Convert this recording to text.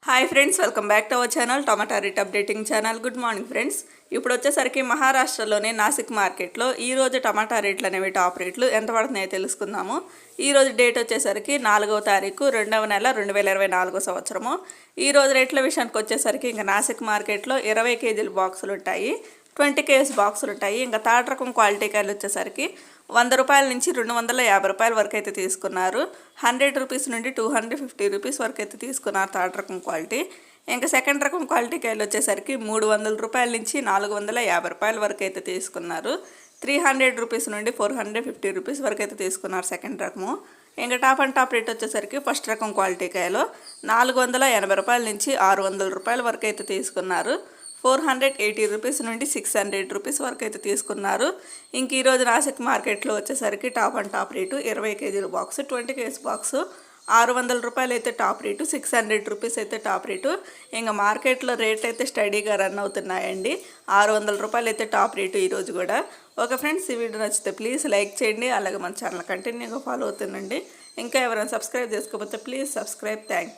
Hi friends, welcome back to our channel tomato rate updating channel. Good morning friends. ఇప్పుడు వచ్చేసరికి మహారాష్ట్రలోని నాసిక్ మార్కెట్లో ఈరోజు టమాటా రేట్లు అనేవి టాప్ రేట్లు ఎంత పడుతున్నాయో తెలుసుకుందాము. ఈరోజు డేట్ వచ్చేసరికి 4వ తారీఖు 2వ నెల 2024 సంవత్సరము. ఈరోజు రేట్ల విషయానికి వచ్చేసరికి ఇంకా నాసిక్ మార్కెట్లో 20 కేజీల బాక్సులు ఉంటాయి, 20 కేజీస్ బాక్సులు ఉంటాయి. ఇంకా థర్డ్ రకం క్వాలిటీ కాయలు వచ్చేసరికి 100 రూపాయల నుంచి 250 రూపాయల వరకు అయితే తీసుకున్నారు. 100 రూపీస్ నుండి 250 రూపీస్ వరకు అయితే తీసుకున్నారు థర్డ్ రకం క్వాలిటీ. ఇంకా సెకండ్ రకం క్వాలిటీ కాయలు వచ్చేసరికి 300 రూపాయల నుంచి 450 రూపాయల వరకు అయితే తీసుకున్నారు. 300 రూపీస్ నుండి 450 రూపీస్ వరకు అయితే తీసుకున్నారు సెకండ్ రకము. ఇంకా టాప్ అండ్ టాప్ రేట్ వచ్చేసరికి ఫస్ట్ రకం క్వాలిటీ కాయలు 480 రూపాయల నుంచి 600 రూపాయల వరకు అయితే తీసుకున్నారు. 480 రూపీస్ నుండి 600 రూపీస్ వరకు అయితే తీసుకున్నారు. ఇంక ఈరోజు నాసిక్ మార్కెట్లో వచ్చేసరికి టాప్ అండ్ టాప్ రేటు 20 కేజీల బాక్స్, 20 కేజీస్ బాక్సు 600 రూపాయలు అయితే టాప్ రేటు, 600 రూపీస్ అయితే టాప్ రేటు. ఇంకా మార్కెట్లో రేట్ అయితే స్టడీగా రన్ అవుతున్నాయండి. 600 రూపాయలు అయితే టాప్ రేటు ఈరోజు కూడా. ఓకే ఫ్రెండ్స్, ఈ వీడియో నచ్చితే ప్లీజ్ లైక్ చేయండి, అలాగే మన ఛానల్ కంటిన్యూగా ఫాలో అవుతుండండి. ఇంకా ఎవరైనా సబ్స్క్రైబ్ చేసుకోకపోతే ప్లీజ్ సబ్స్క్రైబ్. Thank you.